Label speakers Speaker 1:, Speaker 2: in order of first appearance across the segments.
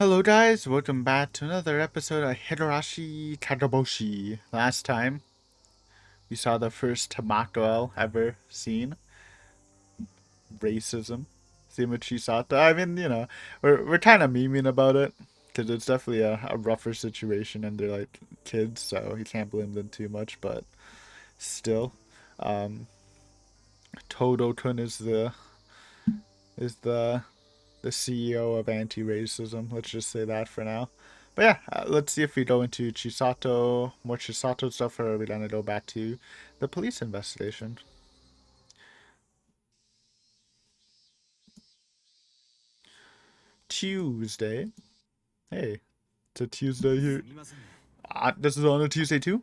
Speaker 1: Hello guys, welcome back to another episode of Higurashi Kageboushi. Last time, we saw the first Tamako ever seen. Racism. Chisato. I mean, we're kind of memeing about it. Because it's definitely a rougher situation and they're like kids, so you can't blame them too much, but still. Um, Todo-kun is the CEO of anti-racism. Let's just say that for now. But yeah, let's see if we go into Chisato, more Chisato stuff, or are we gonna go back to the police investigation? Tuesday. Hey, it's a Tuesday here. This is on a Tuesday too.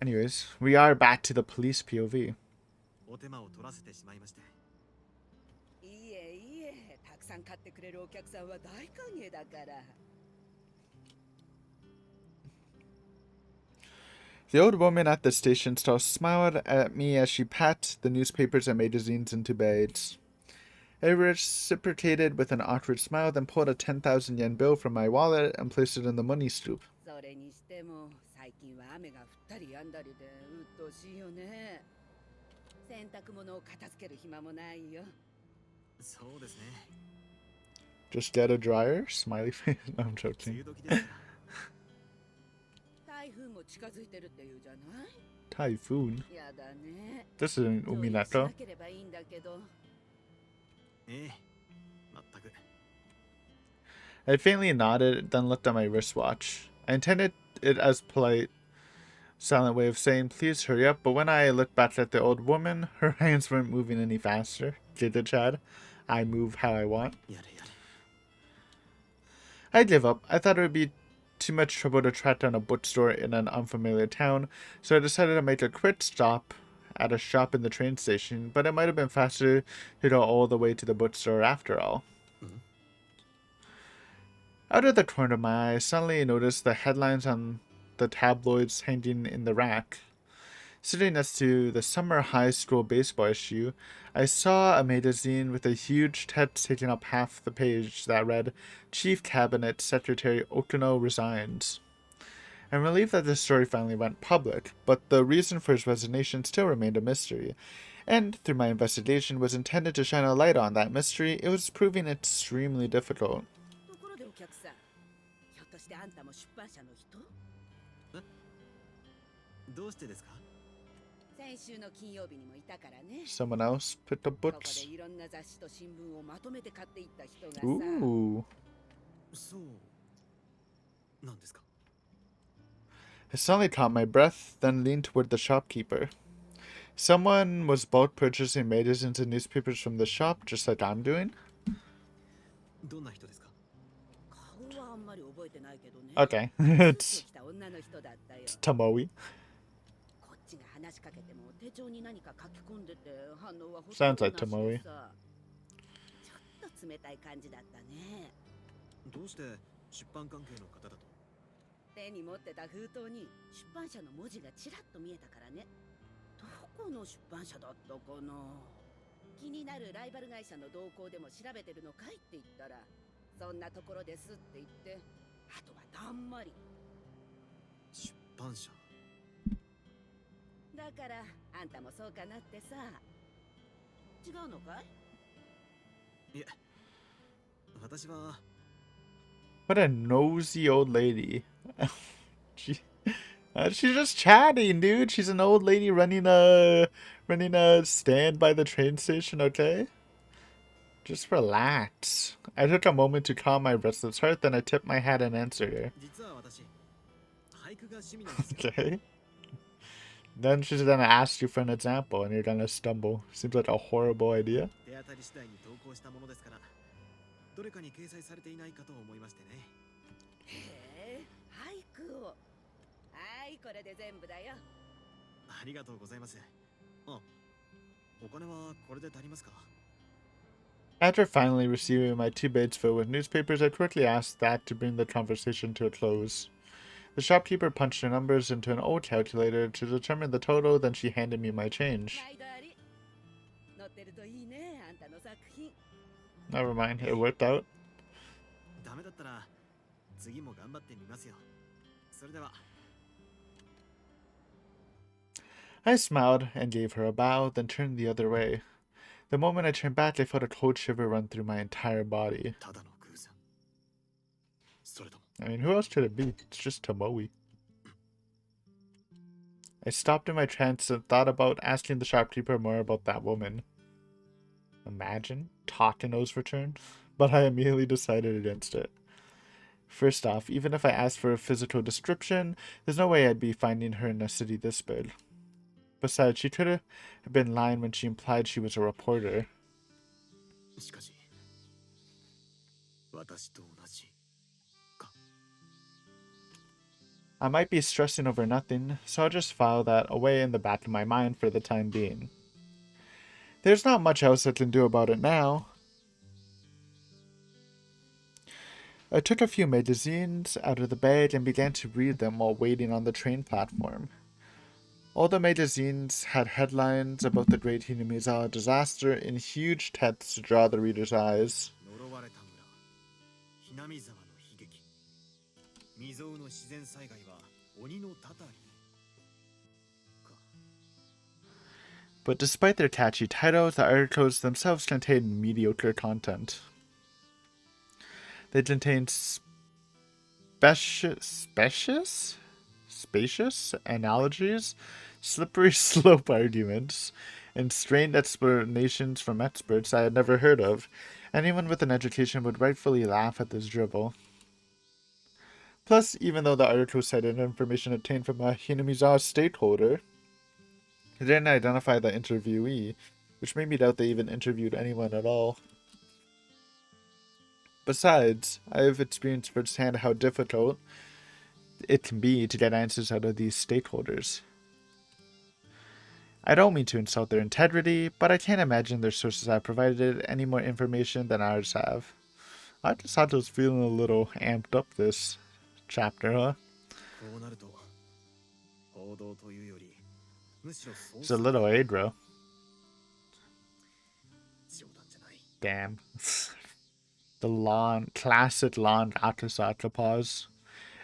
Speaker 1: Anyways, we are back to the police POV.
Speaker 2: いえいえ、たくさん買ってくれるお客さんは大歓迎だから。
Speaker 1: The old woman at the station store smiled at me as she packed the newspapers and magazines into bags. I reciprocated with an awkward smile, then pulled a 10,000 yen bill from my wallet and placed it in the money scoop.
Speaker 2: それにしても、最近は雨が降ったり止んだりで鬱陶しいよね。洗濯物を片付ける暇もないよ。
Speaker 3: そうですね。
Speaker 1: Just get a dryer? Smiley face. No, I'm
Speaker 3: 梅
Speaker 1: joking.
Speaker 3: 雨時ですから。
Speaker 2: 台風も近づいてるって言うじゃない？
Speaker 1: Typhoon?
Speaker 2: やだね。
Speaker 1: This isn't
Speaker 2: 上陸し
Speaker 1: Uminato.
Speaker 2: なければいいんだけど。
Speaker 3: ええ、全く。
Speaker 1: I faintly nodded, then looked at my wristwatch. I intended it as polite, silent way of saying, please hurry up, but when I looked back at the old woman, her hands weren't moving any faster. Did it, Chad? I move how I want.
Speaker 3: やれやれ。
Speaker 1: I gave up. I thought it would be too much trouble to track down a bookstore in an unfamiliar town, so I decided to make a quick stop at a shop in the train station, but it might have been faster to go all the way to the bookstore after all. Out of the corner of my eye, I suddenly noticed the headlines on the tabloids hanging in the rack. Sitting next to the summer high school baseball issue, I saw a magazine with a huge text taking up half the page that read, Chief Cabinet Secretary Okuno resigns. I'm relieved that this story finally went public, but the reason for his resignation still remained a mystery. And through my investigation was intended to shine a light on that mystery, it was proving extremely difficult.
Speaker 2: ところでお客さん、ひょっとしてあんたも出版社の人？
Speaker 3: どうしてですか？
Speaker 2: 先週の金曜日にもいたからね。
Speaker 1: Someone else picked up
Speaker 2: ここで
Speaker 1: books.
Speaker 2: いろんな雑誌と新聞をまとめて買っていった人がさ。
Speaker 1: Ooh.
Speaker 3: そうなんですか？
Speaker 1: I suddenly caught my breath, then leaned toward the shopkeeper. Someone was bulk purchasing magazines and newspapers from the shop, just like I'm doing?
Speaker 3: どんな人ですか？
Speaker 2: 顔はあんまり覚えてないけどね。
Speaker 1: Okay.
Speaker 2: スーツを
Speaker 1: It's
Speaker 2: 着た女の人だったよ。
Speaker 1: Tomoe.
Speaker 2: こっちが話しかけても手帳に何か書き込んでて反応はほとん
Speaker 1: Sounds
Speaker 2: ど
Speaker 1: like
Speaker 2: なし
Speaker 1: Tomoe.
Speaker 2: でさ。ちょっと冷たい感じだったね。
Speaker 3: どうして出版関係の方だと？
Speaker 2: 手に持ってた封筒に出版社の文字がちらっと見えたからね。どこの出版社だったかな。気になるライバル会社の動向でも調べてるのかいって言ったら、そんなところですって言って、あとはたんまり。
Speaker 3: 出版社。
Speaker 2: だからあんたもそうかなってさ。違うのかい？
Speaker 3: いえ、私は
Speaker 1: What a nosy old lady. She's just chatting, dude. She's an old lady running a stand by the train station, okay? Just relax. I took a moment to calm my restless heart, then I tipped my hat and answered her.
Speaker 3: 実は私俳句が趣味なんですよ。
Speaker 1: Okay. Then she's gonna ask you for an example, and you're gonna stumble. Seems like a horrible idea.
Speaker 3: 手当たり次第に投稿したものですから、どれかに掲載されていないかと思いましてね。
Speaker 2: へえ、俳句を。はい、これで全部だよ。
Speaker 3: ありがとうございます。あ、お金はこれで足りますか？
Speaker 1: After finally receiving my 2 bags filled with newspapers, I quickly asked that to bring the conversation to a close. The shopkeeper punched her numbers into an old calculator to determine the total, then she handed me my change.
Speaker 2: 毎度あり。載ってるといいね、あんたの作品。
Speaker 1: Never mind, it worked out.
Speaker 3: ダメ次も頑張ってみますよ。それでは。
Speaker 1: I smiled and gave her a bow, then turned the other way. The moment I turned back, I felt a cold shiver run through my entire body.
Speaker 3: ただの偶然。それとも。
Speaker 1: I mean, who else could it be? It's just Tomoe. I stopped in my trance and thought about asking the shopkeeper more about that woman. Imagine Takano's return? But I immediately decided against it. First off, even if I asked for a physical description, there's no way I'd be finding her in a city this big. Besides, she could have been lying when she implied she was a reporter.
Speaker 3: しかし、私と同じか。
Speaker 1: I might be stressing over nothing, so I'll just file that away in the back of my mind for the time being. There's not much else I can do about it now. I took a few magazines out of the bag and began to read them while waiting on the train platform. All the magazines had headlines about the Great Hinamizawa disaster in huge text to draw the reader's eyes.
Speaker 3: 呪われた村、ひなみ沢の悲劇。未曾有の自然災害は鬼のたたり。か。
Speaker 1: But despite their catchy titles, the articles themselves contained mediocre content. They contained spacious analogies, slippery slope arguments, and strained explanations from experts I had never heard of. Anyone with an education would rightfully laugh at this drivel. Plus, even though the article cited information obtained from a Hinamizawa stakeholder, it didn't identify the interviewee, which made me doubt they even interviewed anyone at all. Besides, I have experienced firsthand how difficult it can be to get answers out of these stakeholders. I don't mean to insult their integrity, but I can't imagine their sources have provided any more information than ours have. I just thought I was feeling a little amped up this chapter, huh?
Speaker 3: こうなると、報道というより、むしろ
Speaker 1: It's a little aggro.
Speaker 3: 冗談じゃない。
Speaker 1: Damn. The classic long Akasaka pause.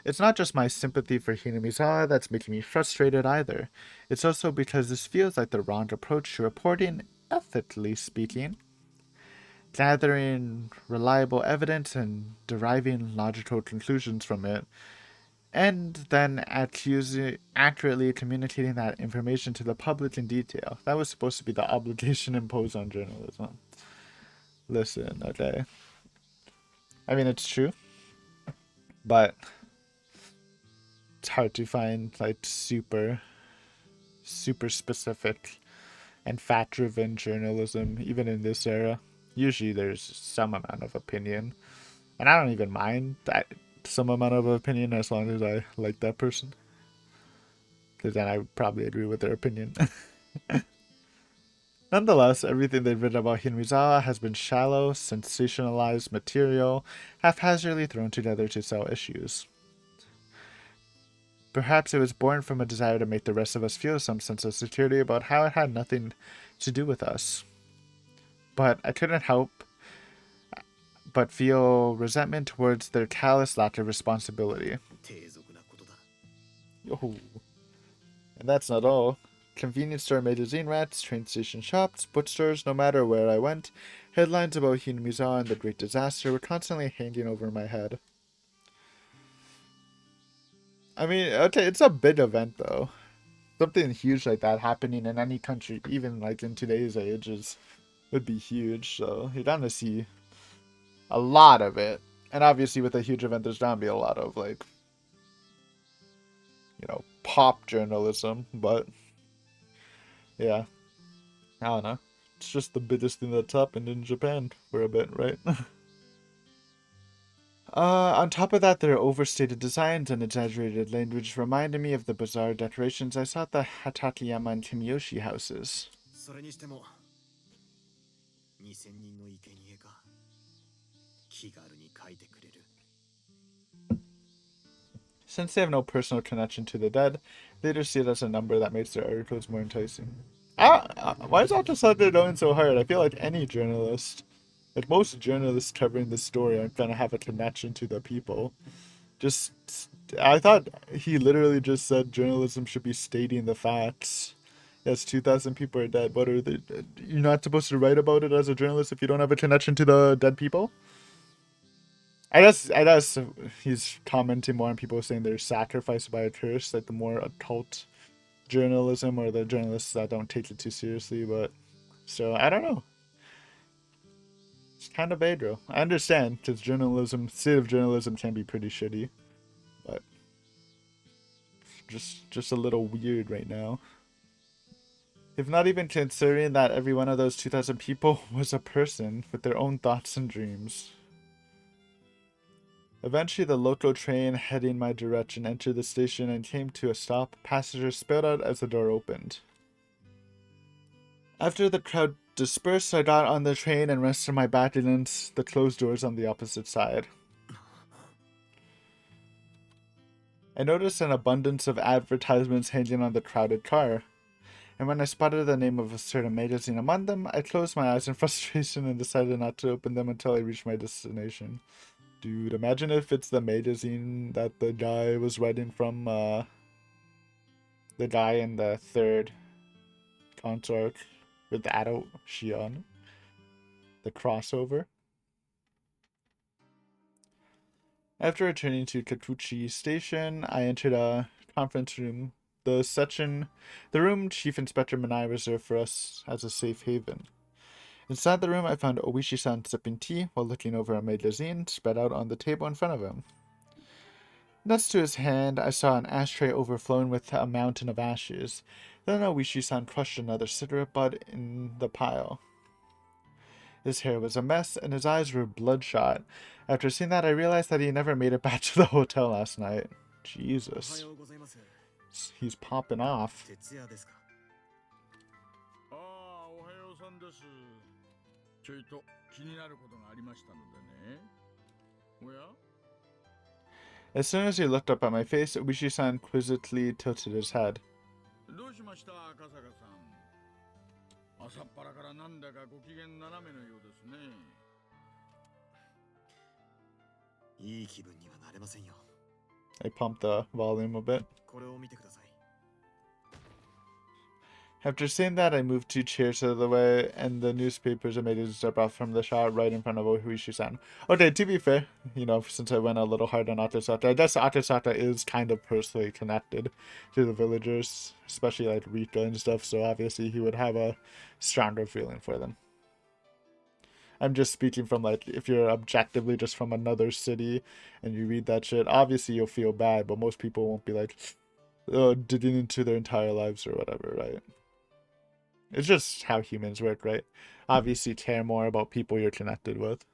Speaker 1: It's not just my sympathy for Hinamizawa that's making me frustrated either. It's also because this feels like the wrong approach to reporting, ethically speaking. Gathering reliable evidence and deriving logical conclusions from it, and then accurately communicating that information to the public in detail. That was supposed to be the obligation imposed on journalism. Listen, okay. I mean, it's true, but it's hard to find like super specific and fact-driven journalism, even in this era. Usually there's some amount of opinion, and I don't even mind that some amount of opinion as long as I like that person, because then I would probably agree with their opinion. Nonetheless, everything they've written about Hinamizawa has been shallow, sensationalized material, haphazardly thrown together to sell issues. Perhaps it was born from a desire to make the rest of us feel some sense of security about how it had nothing to do with us. But I couldn't help but feel resentment towards their callous lack of responsibility.
Speaker 3: 低俗なことだ。
Speaker 1: Oh. And that's not all. Convenience store magazine rats, train station shops, bookstores, no matter where I went, headlines about Hinamizawa and the Great Disaster were constantly hanging over my head. I mean, okay, it's a big event though. Something huge like that happening in any country, even like in today's age, would be huge. So you're gonna see a lot of it, and obviously with a huge event, there's gonna be a lot of like, pop journalism. But yeah, I don't know. It's just the biggest thing that's happened in Japan for a bit, right? On top of that, their overstated designs and exaggerated language reminded me of the bizarre decorations I saw at the Hatakeyama and Kimiyoshi houses.
Speaker 3: それにしても、2000人の生贄か。気軽に書いてくれる。
Speaker 1: Since they have no personal connection to the dead, they just see it as a number that makes their articles more enticing. Why is Akasaka going so hard? I feel like any journalist, like most journalists covering the story, aren't gonna have a connection to the people. Just, I thought he literally just said journalism should be stating the facts. Yes, 2,000 people are dead. What are they? You're not supposed to write about it as a journalist if you don't have a connection to the dead people? I guess he's commenting more on people saying they're sacrificed by a curse, like the more occult journalism or the journalists that don't take it too seriously. But so I don't know. It's kind of vague, though. I understand because journalism, state of journalism, can be pretty shitty, but just a little weird right now. If not even considering that every one of those 2,000 people was a person with their own thoughts and dreams. Eventually, the local train heading my direction entered the station and came to a stop. Passengers spilled out as the door opened. After the crowd dispersed, I got on the train and rested my back against the closed doors on the opposite side. I noticed an abundance of advertisements hanging on the crowded car, and when I spotted the name of a certain magazine among them, I closed my eyes in frustration and decided not to open them until I reached my destination. Dude, imagine if it's the magazine that the guy was writing from, the guy in the third concert with adult Shion. The crossover. After returning to Kageboushi Station, I entered a conference room. The room Chief Inspector Manai reserved for us as a safe haven. Inside the room, I found Oishi-san sipping tea while looking over a magazine spread out on the table in front of him. Next to his hand, I saw an ashtray overflowing with a mountain of ashes. Then Oishi-san crushed another cigarette butt in the pile. His hair was a mess, and his eyes were bloodshot. After seeing that, I realized that he never made it back to the hotel last night. Jesus. He's popping off. As soon as he looked up at my face, Oishi-san quizzically tilted his head. I pumped the volume a bit. After saying that, I moved 2 chairs out of the way, and the newspapers and magazines I brought from the shop right in front of Oishi-san. Okay, to be fair, you know, since I went a little hard on Akasaka, I guess Akasaka is kind of personally connected to the villagers, especially like Rika and stuff, so obviously he would have a stronger feeling for them. I'm just speaking from, like, if you're objectively just from another city and you read that shit, obviously you'll feel bad, but most people won't be like, digging into their entire lives or whatever, right? It's just how humans work, right? Obviously care more about people you're connected with.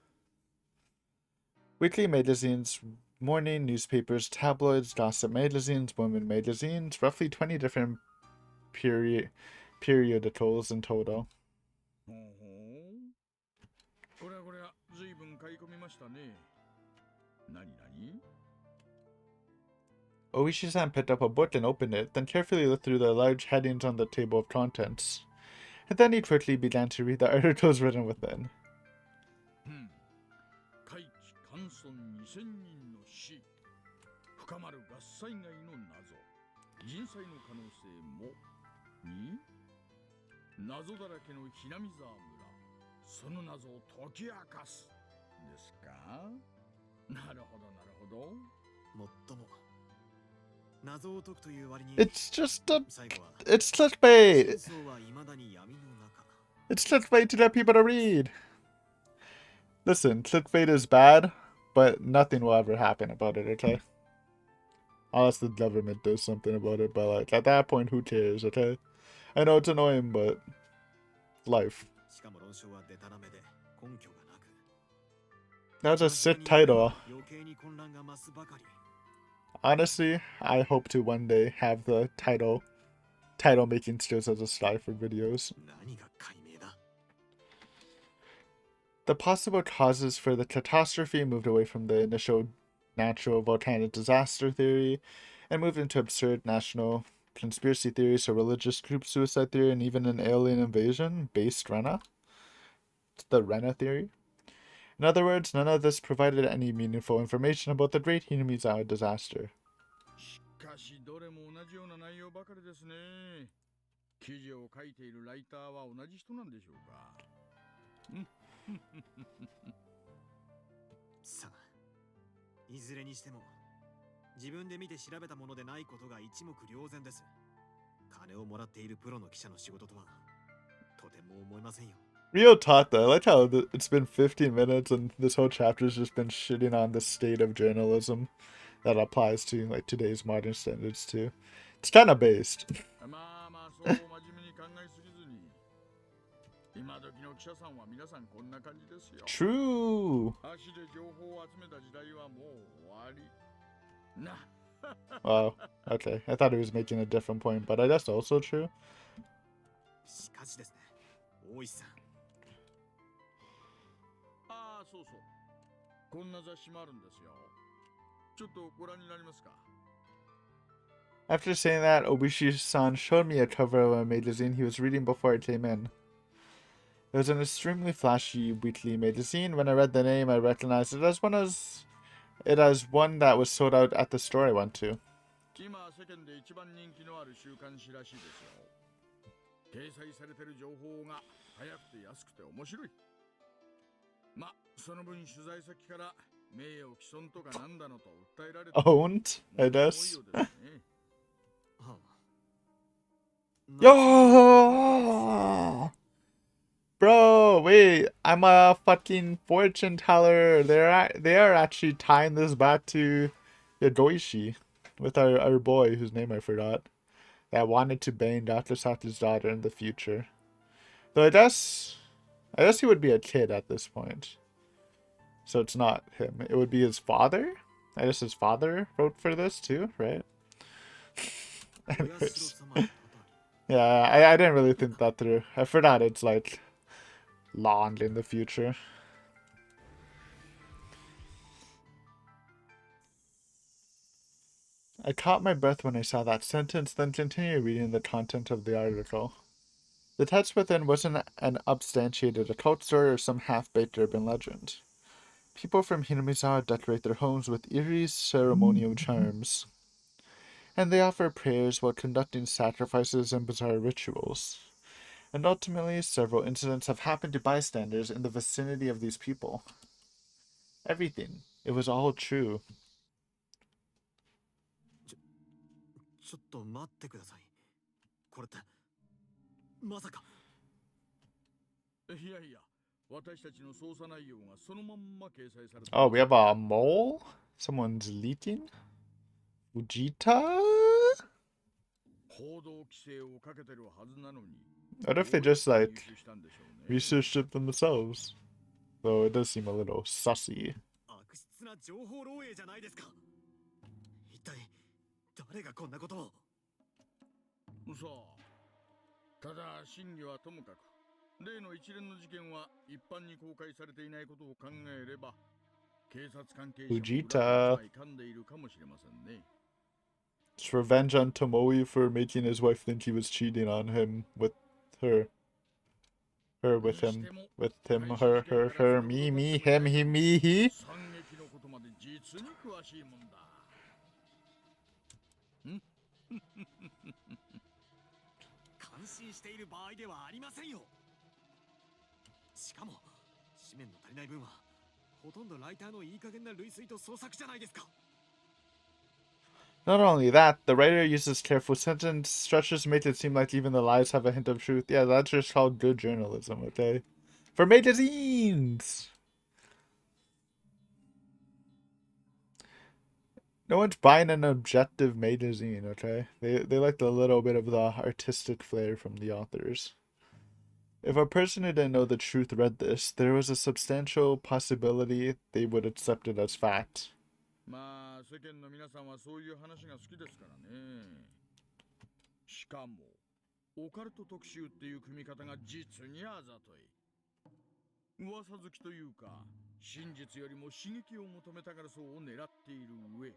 Speaker 1: Weekly magazines, morning newspapers, tabloids, gossip magazines, women magazines, roughly 20 different periodicals in total. Oishi-san picked up a book and opened it, then carefully looked through the large headings on the table of contents. And then he quickly began to read the articles written within. It's just it's clickbait. It's clickbait to get people to read. Listen, clickbait is bad, but nothing will ever happen about it, okay? Unless the government does something about it, but like at that point, who cares, okay? I know it's annoying, but life. That's a sick title. Honestly, I hope to one day have the title making skills as a sky for videos. The possible causes for the catastrophe moved away from the initial natural volcanic disaster theory and moved into absurd national conspiracy theories, so religious group suicide theory, and even an alien invasion based Rena. The Rena theory. In other words, none of this provided any meaningful information about the Great Hinamizawa disaster.
Speaker 4: しかしどれも同じような内容ばかりですね。記事を書いているライターは同じ人なんでしょうか。
Speaker 3: さあ、いずれにしても自分で見て調べたものでないことが一目瞭然です。金をもらっているプロの記者の仕事とはとても思えませんよ。
Speaker 1: Real talk though, I like how it's been 15 minutes and this whole chapter's just been shitting on the state of journalism that applies to like today's modern standards too. It's kind of based.
Speaker 4: まあまあそう真面目に考えすぎずに。今時の記者さんは皆さんこんな感じですよ。
Speaker 1: True.
Speaker 4: 足で情報を集めた時代はもう終わり。な。
Speaker 1: Wow. Okay. I thought he was making a different point, but that's also true.
Speaker 3: しかしですね、大石さん。
Speaker 4: ああ、そうそう。こんな雑誌もあるんですよ。ちょっとご覧になりますか。
Speaker 1: After saying that, Obushi-san showed me a cover of a magazine he was reading before I came in. It was an extremely flashy weekly magazine. When I read the name, I recognized it as one that was sold out at the store I went to.
Speaker 4: 今世間で一番人気のある週刊誌らしいですよ。掲載されてる情報が早くて安くて面白い。ま、その分取材先から名誉毀損とかなんだのと訴えられて
Speaker 1: Owned, I
Speaker 4: 多い
Speaker 1: guess.
Speaker 4: ようですね。
Speaker 3: はあ、
Speaker 1: Yo! Bro, wait, I'm a fucking fortune teller. They are actually tying this back to Higurashi with our boy whose name I forgot that wanted to bang Dr. Sato's daughter in the future. Though I guess he would be a kid at this point. So it's not him. It would be his father? I guess his father wrote for this too, right? Anyways. Yeah, I didn't really think that through. I forgot it's like long in the future. I caught my breath when I saw that sentence, then continued reading the content of the article. The text within wasn't an substantiated occult story or some half-baked urban legend. People from Hinamizawa decorate their homes with eerie ceremonial charms, and they offer prayers while conducting sacrifices and bizarre rituals. And ultimately, several incidents have happened to bystanders in the vicinity of these people. Everything. It was all true.
Speaker 3: ちょっと待ってください。これってまさか。
Speaker 4: いやいや、私たちの捜査内容がそのまんま掲載されています。
Speaker 1: Oh, we have a mole? Someone's leaking? Fujita?
Speaker 4: 報道規制をかけてるはずなのに。
Speaker 1: What if they just like
Speaker 4: 入手したんでしょうね。
Speaker 1: researched it themselves? Though it does seem a little sussy.
Speaker 3: 悪質な情報漏洩じゃないですか。一体誰がこんなことを。
Speaker 4: さあ、ただ真偽はともかく、例の一連の事件は一般に公開されていないことを考えれば、警察関係者も裏が一枚噛んでいるかもしれませんね。
Speaker 1: It's revenge on Tomoe for making his wife think he was cheating on him with her. Her with him. With him, her, me, him, me, he.
Speaker 4: 惨劇のことまで実に詳しいもんだ。
Speaker 3: 感心している場合ではありませんよ。しかも紙面の足りない分はほとんどライターのいい加減な類推と創作じゃないですか。
Speaker 1: Not only that, the writer uses careful sentence structures to make it seem like even the lies have a hint of truth. Yeah, that's just called good journalism, okay? For magazines! No one's buying an objective magazine, okay? They like a little bit of the artistic flair from the authors. If a person who didn't know the truth read this, there was a substantial possibility they would accept it as fact.
Speaker 4: まあ世間の皆さんはそういう話が好きですからね。しかもオカルト特集っていう組み方が実にあざとい。噂好きというか、真実よりも刺激を求めたがる層を狙っている上、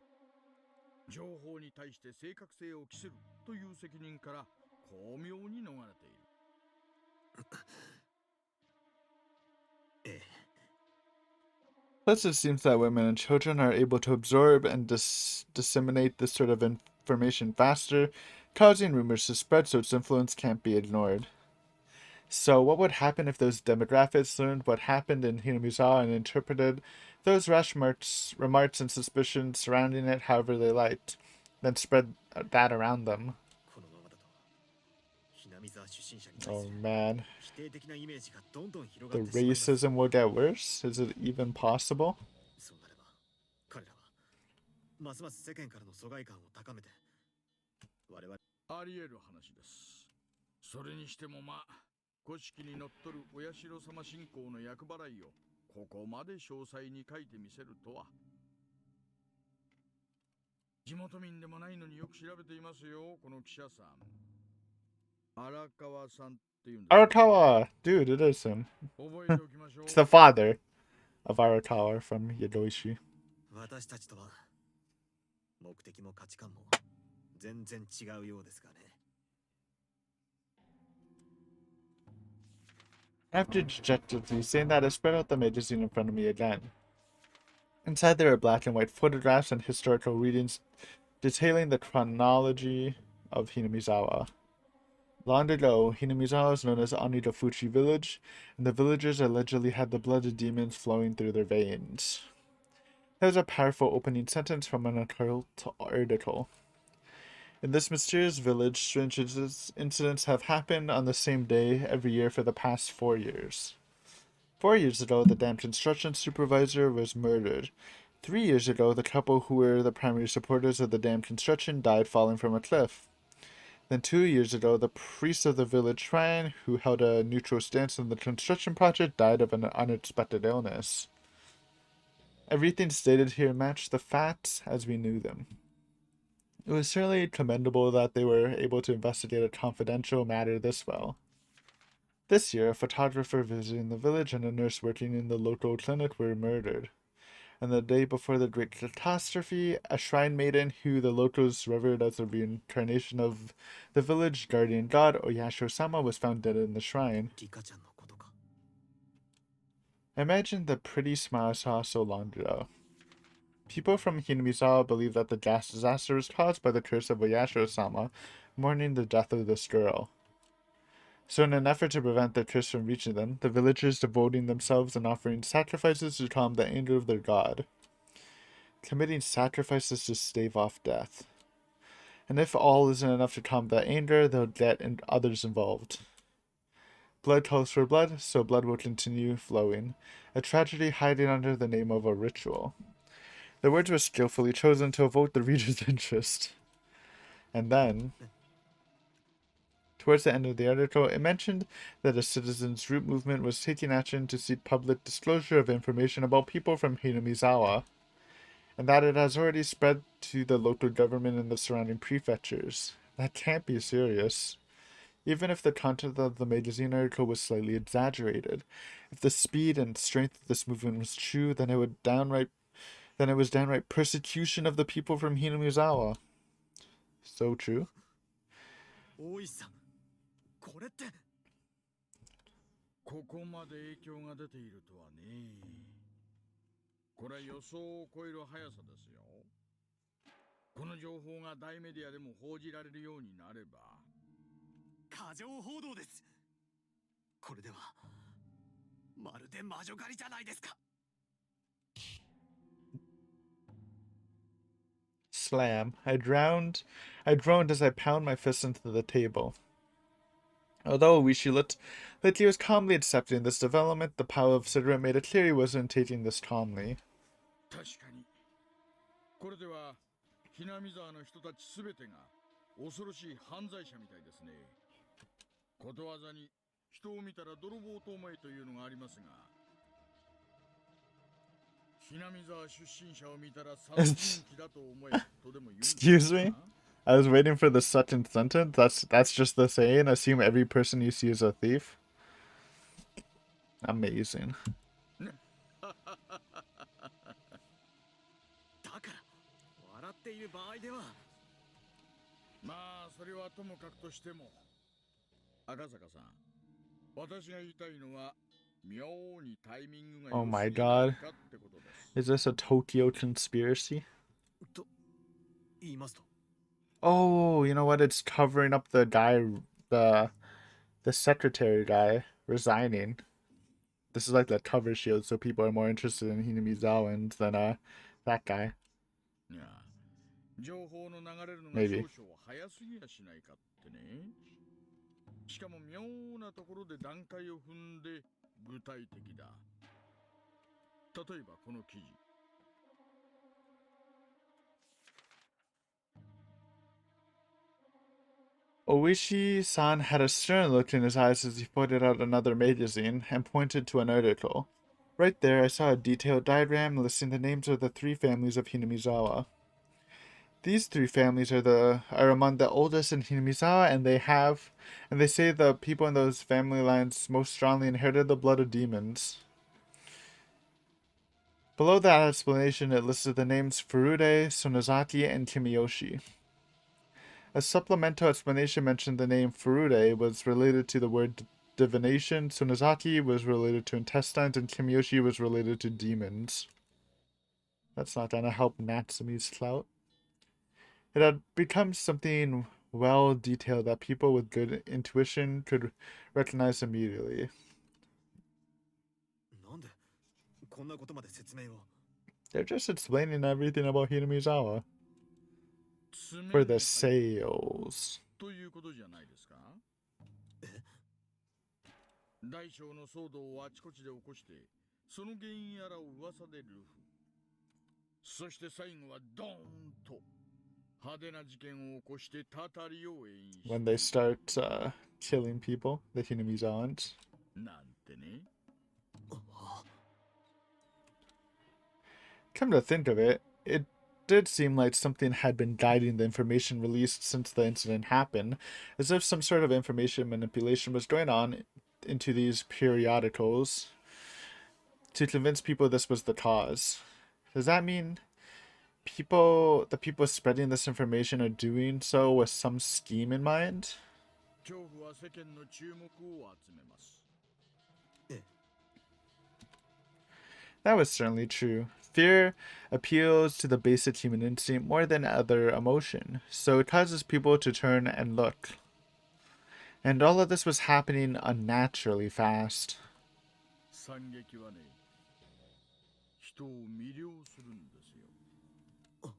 Speaker 4: 情報に対して正確性を期するという責任から巧妙に逃れている。
Speaker 3: ええ、
Speaker 1: Plus, it seems that women and children are able to absorb and disseminate this sort of information faster, causing rumors to spread so its influence can't be ignored. So, what would happen if those demographics learned what happened in Hinamizawa and interpreted those remarks and suspicions surrounding it however they liked, then spread that around them?
Speaker 3: このままだとひなみ沢出身者に対
Speaker 1: Oh
Speaker 3: する
Speaker 1: man.
Speaker 3: 否定的なイメージがどんどん広
Speaker 1: The
Speaker 3: がってしまいます。
Speaker 1: racism will get worse? Is it even possible?
Speaker 3: そうなれば彼らはますます世間からの疎外感を高めて我々
Speaker 4: あり得る話です。それにしても古式にのっとるお社様信仰の厄払いをここまで詳細に書いてみせるとは。地元民でもないのによく調べていますよ、この記者さん。荒川さんっていうんです。
Speaker 1: Arakawa! Dude, it is him.
Speaker 4: 覚えておきましょう。
Speaker 1: It's the father of Arakawa from Yadoishi.
Speaker 3: 私たちとは目的も価値観も全然違うようですがね。
Speaker 1: After dejectedly saying that, I spread out the magazine in front of me again. Inside there are black and white photographs and historical readings detailing the chronology of Hinamizawa. Long ago, Hinamizawa was known as Onidofuchi village, and the villagers allegedly had the blood of demons flowing through their veins. That was a powerful opening sentence from an occult article. In this mysterious village, strange incidents have happened on the same day every year for the past 4 years. 4 years ago, the dam construction supervisor was murdered. 3 years ago, the couple who were the primary supporters of the dam construction died falling from a cliff. Then 2 years ago, the priest of the village shrine, who held a neutral stance on the construction project, died of an unexpected illness. Everything stated here matched the facts as we knew them. It was certainly commendable that they were able to investigate a confidential matter this well. This year, a photographer visiting the village and a nurse working in the local clinic were murdered. And the day before the great catastrophe, a shrine maiden who the locals revered as the reincarnation of the village guardian god Oyasho-sama was found dead in the shrine.
Speaker 3: リカちゃんのことか。
Speaker 1: Imagine the pretty smile I saw so long ago. People from Hinamizawa believe that the gas disaster was caused by the curse of Oyasho-sama, mourning the death of this girl. So in an effort to prevent the curse from reaching them, the villagers devoting themselves and offering sacrifices to calm the anger of their god. Committing sacrifices to stave off death. And if all isn't enough to calm the anger, they'll get others involved. Blood calls for blood, so blood will continue flowing, a tragedy hiding under the name of a ritual. The words were skillfully chosen to evoke the reader's interest. And then, towards the end of the article, it mentioned that a citizens' group movement was taking action to seek public disclosure of information about people from Hinamizawa, and that it has already spread to the local government and the surrounding prefectures. That can't be serious. Even if the content of the magazine article was slightly exaggerated, if the speed and strength of this movement was true, then it was downright persecution of the people from Hinamizawa. So true.
Speaker 3: 大石さん、これって。
Speaker 4: ここまで影響が出ているとはね。これは予想を超える速さですよ。この情報が大メディアでも報じられるようになれば。
Speaker 3: 過剰報道です。これではまるで魔女狩りじゃないですか。
Speaker 1: Slam. I groaned as I pounded my fist into the table. Although Oishi looked like he was calmly accepting this development, the pile of cigarette made it clear he wasn't taking this calmly.
Speaker 4: 確かに。これでは、ひなみ沢の人たちすべてが恐ろしい犯罪者みたいですね。ことわざに人を見たら泥棒と思えというのがありますが、ひなみ沢出身者を見たら殺人鬼だと思えとでも言うんですか。
Speaker 1: Excuse me? I was waiting for the second sentence. That's just the saying. Assume every person you see is a thief. Amazing.
Speaker 3: だから笑っている場合では。
Speaker 4: まあそれはともかくとしても、赤坂さん、私が言いたいのは妙にタイミングが
Speaker 1: Oh
Speaker 4: 良
Speaker 1: my
Speaker 4: すぎない
Speaker 1: god.
Speaker 4: かってことです。
Speaker 1: Is this a Tokyo conspiracy?
Speaker 3: と言いますと
Speaker 1: Oh, you know what? It's covering up the guy, the the secretary guy resigning. This is like the cover shield, so people are more interested in Hinamizawa than that guy.
Speaker 4: いや、情報の流れるのが
Speaker 1: Maybe.
Speaker 4: 少々早すぎやしないかってね。しかも妙なところで段階を踏んで具体的だ。例えばこの記事。
Speaker 1: Oishi-san had a stern look in his eyes as he pointed out another magazine and pointed to an article. Right there, I saw a detailed diagram listing the names of the 3 families of Hinamizawa. These 3 families are among the oldest in Hinamizawa, and they say the people in those family lines most strongly inherited the blood of demons. Below that explanation, it listed the names Furude, Sonozaki, and Kimiyoshi. A supplemental explanation mentioned the name Furude was related to the word divination, Sonozaki was related to intestines, and Kimiyoshi was related to demons. That's not gonna help Natsumi's clout. It had become something well detailed that people with good intuition could recognize immediately.
Speaker 3: なんでこんなことまで説明を
Speaker 1: They're just explaining everything about Hinamizawa
Speaker 4: 爪
Speaker 1: for
Speaker 4: に
Speaker 1: the
Speaker 4: 入った
Speaker 1: sales.
Speaker 4: ということじゃないですか。大小の騒動をあちこちで起こして、その原因やらを噂でルフ。そして最後はドーンと派手な事件を起こしてたたりを演出。
Speaker 1: When they start killing people, the Hinamizawans.
Speaker 4: なんてね。
Speaker 1: Come to think of it, it did seem like something had been guiding the information released since the incident happened, as if some sort of information manipulation was going on into these periodicals to convince people this was the cause. Does that mean the people spreading this information are doing so with some scheme in mind?
Speaker 4: 恐怖は世間の注目を集めます。
Speaker 1: That was certainly true. Fear appeals to the basic human instinct more than other emotion, so it causes people to turn and look. And all of this was happening unnaturally fast.
Speaker 4: 惨劇はね、人を魅了するんですよ。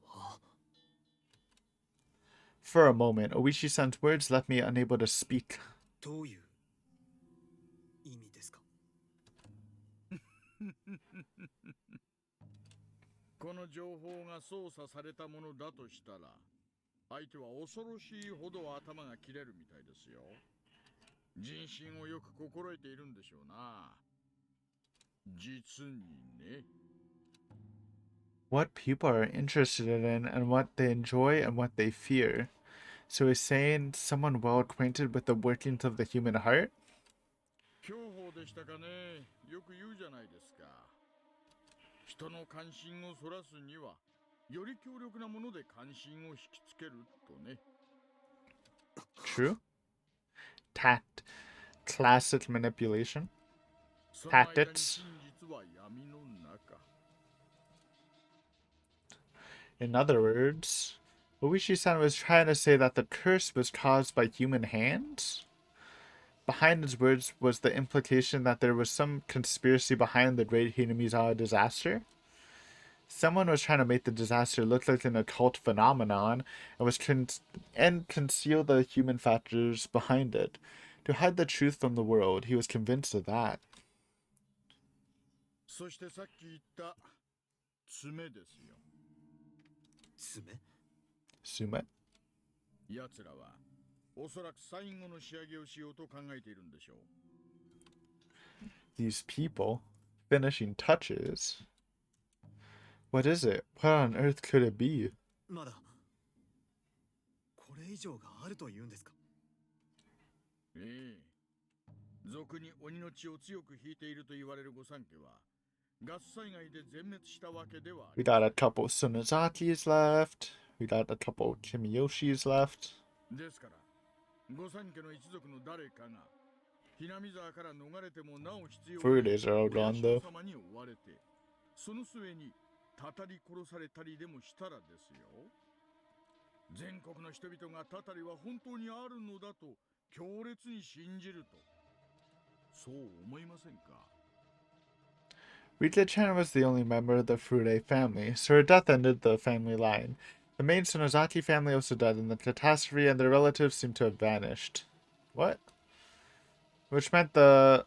Speaker 1: For a moment, Oishi-san's words left me unable to speak.
Speaker 3: どういう意味ですか
Speaker 4: この情報が操作されたものだとしたら、相手は恐ろしいほど頭が切れるみたいですよ。人心をよく心得ているんでしょうな。実にね。
Speaker 1: What people are interested in and what they enjoy and what they fear. So he's saying someone well acquainted with the workings of the human heart?
Speaker 4: 恐怖でしたかね。よく言うじゃないですか。人の関心をそらすには、より強力なもので関心を引きつけるとね。
Speaker 1: True? Classic manipulation?
Speaker 4: その間に
Speaker 1: Tactics?
Speaker 4: 真実は闇の中。
Speaker 1: In other words, Oishi-san was trying to say that the curse was caused by human hands? Behind his words was the implication that there was some conspiracy behind the Great Hinamizawa disaster? Someone was trying to make the disaster look like an occult phenomenon and conceal the human factors behind it. To hide the truth from the world, he was convinced of that.
Speaker 4: そしてさっき言った爪ですよ。
Speaker 3: 爪
Speaker 1: Sume?
Speaker 4: 奴らはおそらく最後の仕上げをしようと考えているんでしょう。
Speaker 1: These people, finishing touches. What is it? What on earth could it be?
Speaker 3: まだこれ以上があると言うんですか
Speaker 4: ええ。俗に鬼の血を強く引いていると言われる御三家は、合災害で全滅したわけではあ
Speaker 1: We
Speaker 4: りま
Speaker 1: got a couple Sonozakis left. We got a couple Kimiyoshis left.
Speaker 4: せん。ですから、御三家の一族の誰かがひなみ沢から逃れてもなお必要
Speaker 1: Fruit
Speaker 4: ない
Speaker 1: days are all
Speaker 4: 親
Speaker 1: gone
Speaker 4: 潮
Speaker 1: though.
Speaker 4: 様に追われて、その末にたたり殺されたりでもしたらですよ。全国の人々がたたりは本当にあるのだと強烈に信じると、そう思いませんか？
Speaker 1: Rika-chan was the only member of the Furude family, so her death ended the family line. The main Sonozaki family also died in the catastrophe, and their relatives seemed to have vanished. What? Which meant the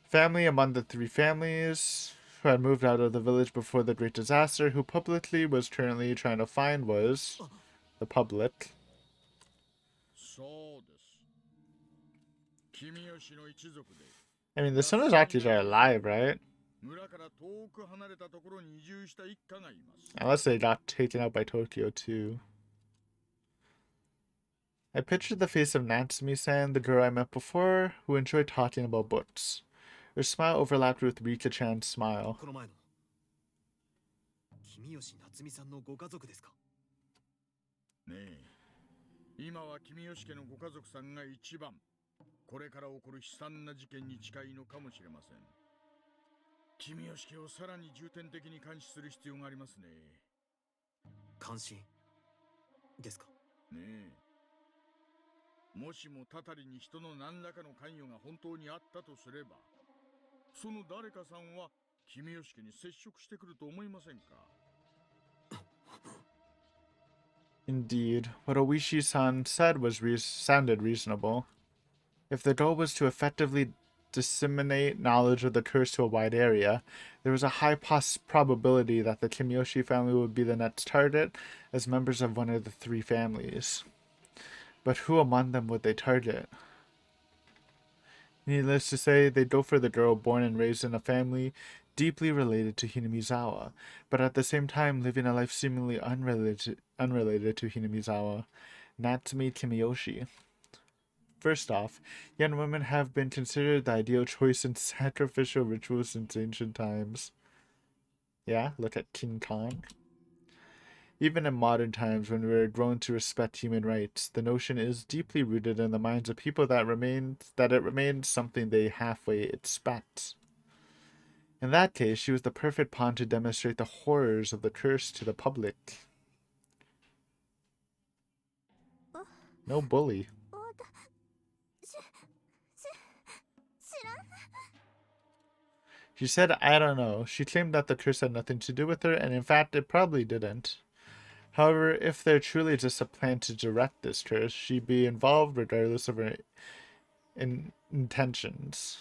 Speaker 1: family among the three families who had moved out of the village before the great disaster, who publicly was currently trying to find was the public.
Speaker 4: そうです。君吉の一族で
Speaker 1: I mean, the Sonozakis are alive, right?
Speaker 4: 村から遠く離れたところに移住した一家がいます。
Speaker 1: Unless they got taken out by Tokyo too. I pictured the face of Natsumi-san, the girl I met before, who enjoyed talking about books. Her smile overlapped with Rika-chan's smile.
Speaker 3: この前の君吉夏美さんのご家族ですか？
Speaker 4: ねえ、今は君吉家のご家族さんが一番これから起こる悲惨な事件に近いのかもしれません。君吉家をさらに重点的に監視する必要がありますね。
Speaker 3: 監視ですか？
Speaker 4: ねえ、もしもたたりに人の何らかの関与が本当にあったとすれば、その誰かさんは君吉家に接触してくると思いませんか？
Speaker 1: Indeed, what Oishi-san said sounded reasonable. If the goal was to effectively disseminate knowledge of the curse to a wide area, there was a high probability that the Kimiyoshi family would be the next target as members of one of the three families. But who among them would they target? Needless to say, they'd go for the girl born and raised in a family deeply related to Hinamizawa, but at the same time living a life seemingly unrelated to Hinamizawa, Natsumi Kimiyoshi. First off, young women have been considered the ideal choice in sacrificial rituals since ancient times. Yeah, look at King Kong. Even in modern times, when we're grown to respect human rights, the notion is deeply rooted in the minds of people that it remains something they halfway expect. In that case, she was the perfect pawn to demonstrate the horrors of the curse to the public. No bully. She said, I don't know. She claimed that the curse had nothing to do with her, and in fact, it probably didn't. However, if they're truly just a plan to direct this curse, she'd be involved regardless of her intentions.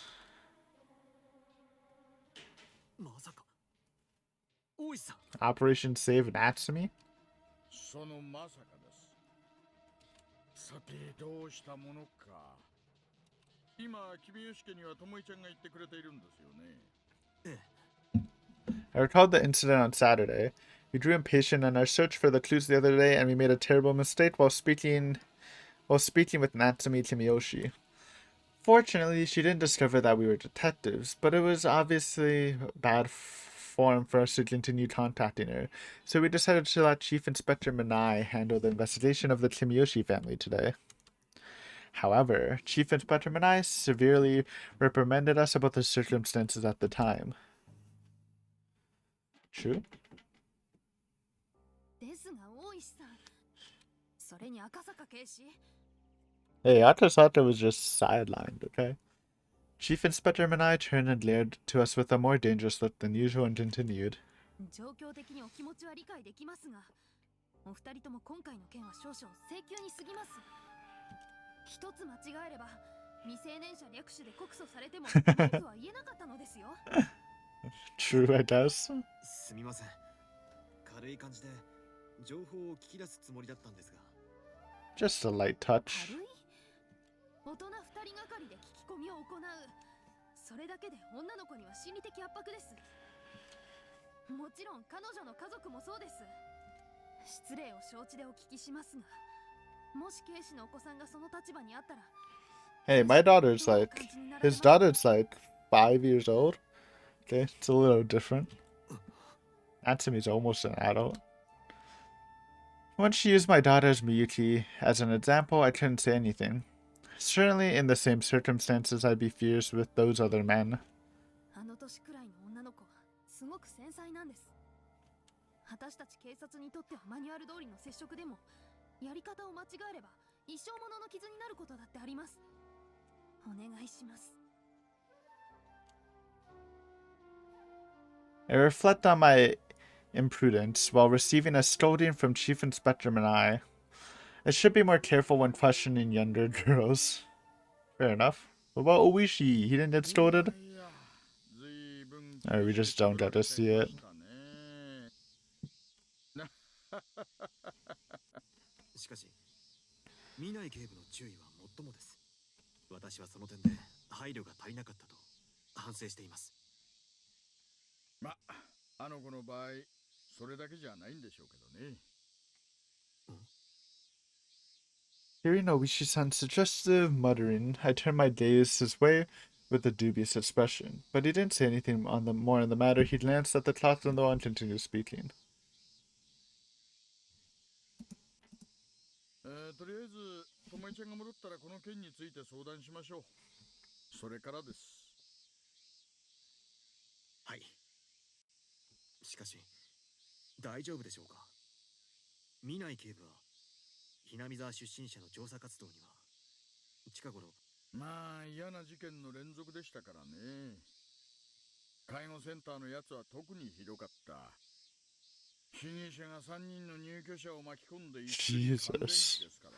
Speaker 3: まさか大石さん。
Speaker 1: Operation Save Natsumi?
Speaker 4: そのまさかです。さてどうしたものか。今君吉家にはともいちゃんが言ってくれているんですよね。
Speaker 1: I recalled the incident on Saturday. We grew impatient in our search for the clues the other day, and we made a terrible mistake while speaking with Natsumi Kimiyoshi. Fortunately, she didn't discover that we were detectives, but it was obviously bad form for us to continue contacting her, so we decided to let Chief Inspector Manai handle the investigation of the Kimiyoshi family today. However, Chief Inspector Manai severely reprimanded us about the circumstances at the time. True? Hey, Akasaka was just sidelined, okay? Chief Inspector Manai turned and glared to us with a more dangerous look than usual and continued.
Speaker 5: 状況的にお気持ちは理解できますが、お二人とも今回の件は少々請求に過ぎます。一つ間違えれば未成年者略取で告訴されても文句は言えなかったのですよ。
Speaker 1: True, I guess.
Speaker 3: すみません。軽い感じで情報を聞き出すつもりだったんですが。
Speaker 1: Just a light touch.
Speaker 5: 軽い？大人二人がかりで聞き込みを行う。それだけで女の子には心理的圧迫です。もちろん彼女の家族もそうです。失礼を承知でお聞きしますが、もし警視のお子さんがその立場にあったら。
Speaker 1: Hey, my daughter's his daughter's like 5 years old. Okay, it's a little different. Natsumi's almost an adult. Once she used my daughter's Miyuki as an example, I couldn't say anything. Certainly, in the same circumstances, I'd be fierce with those other men.
Speaker 5: あの年くらいの女の子はすごく繊細なんです。私たち警察にとってはマニュアル通りの接触でも、やり方を間違えれば一生ものの傷になることだってあります。お願いします。
Speaker 1: I reflect on my imprudence while receiving a scolding from Chief Inspector Manai. I should be more careful when questioning younger girls. Fair enough. What about Oishi? He didn't get
Speaker 4: い
Speaker 1: scolded?
Speaker 4: やいや、ずいぶん
Speaker 1: Or we
Speaker 4: 厳し
Speaker 1: just
Speaker 4: く
Speaker 1: don't
Speaker 4: 絞ら
Speaker 1: get
Speaker 4: れ
Speaker 1: to
Speaker 4: て
Speaker 1: see
Speaker 4: ま
Speaker 1: it?
Speaker 4: したね。
Speaker 3: しかし見ない警部の注意はもっともです。私はその点で配慮が足りなかったと反省しています。
Speaker 4: ま、あの子の場合、それだけじゃないんでしょうけどね。
Speaker 1: Hearing Oishi-san's suggestive muttering, I turned my gaze his way with a dubious expression, but he didn't say anything more on the matter. He glanced at the clock on the wall and continued speaking.
Speaker 4: とりあえず、ともいちゃんが戻ったらこの件について相談しましょう。それからです。
Speaker 3: はい。しかし大丈夫でしょうか。見ない警部はひなみ沢出身者の調査活動には近頃。
Speaker 4: まあ嫌な事件の連続でしたからね。介護センターのやつは特にひどかった。被疑者が3人の入居者を巻き込んで一斉に感電死ですからね。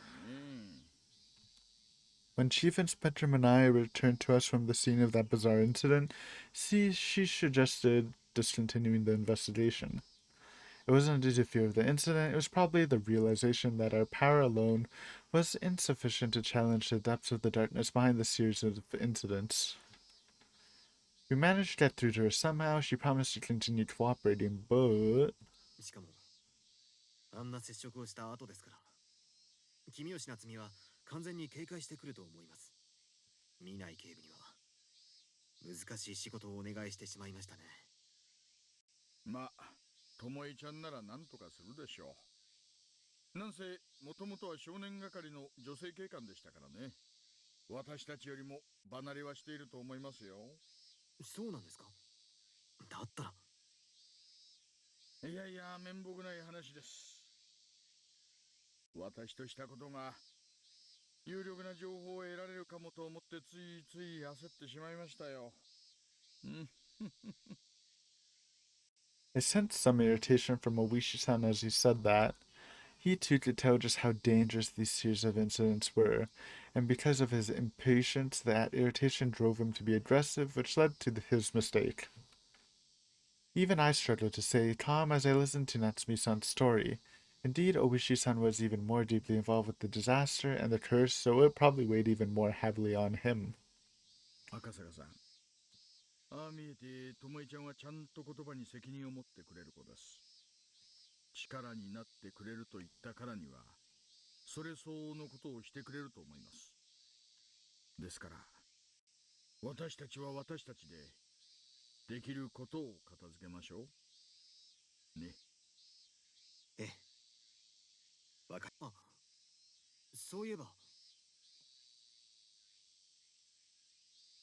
Speaker 1: When Chief Inspector Manai returned to us from the scene of that bizarre incident, she suggested discontinuing the investigation. It wasn't due to fear of the incident, it was probably the realization that our power alone was insufficient to challenge the depths of the darkness behind the series of incidents. We managed to get through to her somehow. She promised to continue cooperating, but...
Speaker 3: しかもあんな接触をした後ですから、君吉夏美は完全に警戒してくると思います。見ない警部には難しい仕事をお願いしてしまいましたね。
Speaker 4: まあ、ともいちゃんなら何とかするでしょう。なんせ、もともとは少年係の女性警官でしたからね。私たちよりも離れはしていると思いますよ。
Speaker 3: そうなんですか。だったら。
Speaker 4: いやいや、面目ない話です。私としたことが有力な情報を得られるかもと思ってついつい焦ってしまいましたよ。
Speaker 1: I sensed some irritation from Oishi-san as he said that. He too could tell just how dangerous these series of incidents were, and because of his impatience, that irritation drove him to be aggressive, which led to his mistake. Even I struggled to stay calm as I listened to Natsumi-san's story. Indeed, Oishi-san was even more deeply involved with the disaster and the curse, so it probably weighed even more heavily on him.
Speaker 4: 赤坂さん、ああ見えて、ともいちゃんはちゃんと言葉に責任を持ってくれる子です。力になってくれると言ったからには、それ相応のことをしてくれると思います。ですから、私たちは私たちで、できることを片付けましょう。ね。
Speaker 3: ええ。あ、そういえば。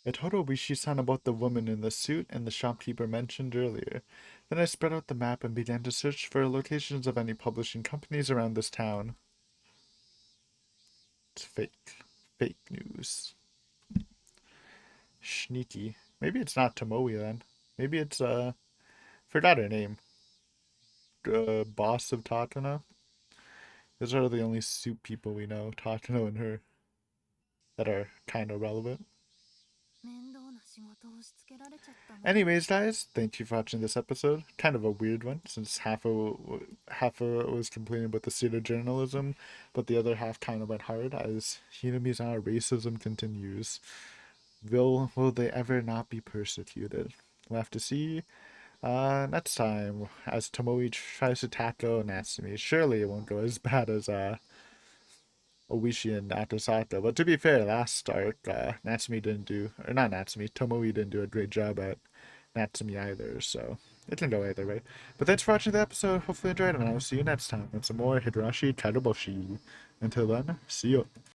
Speaker 1: I told Oishi-san about the woman in the suit and the shopkeeper mentioned earlier. Then I spread out the map and began to search for locations of any publishing companies around this town. It's fake. Fake news. Sneaky. Maybe it's not Tomoe then. Maybe it's, forgot her name. Boss of Tatano. Those are the only soup people we know, Tatano and her, that are kind of relevant. Anyways, guys, thank you for watching this episode. Kind of a weird one, since half of it was complaining about the state of journalism, but the other half kind of went hard as Hinami's racism continues. Will they ever not be persecuted? We'll have to see next time as Tomoe tries to tackle Natsumi. Surely it won't go as bad as Oishi and Akasaka. But to be fair, last arc, Natsumi didn't do, or not Natsumi, Tomoe didn't do a great job at Natsumi either, so it can go either way. But thanks for watching the episode. Hopefully you enjoyed it, and I will see you next time with some more Higurashi Kageboushi. Until then, see you.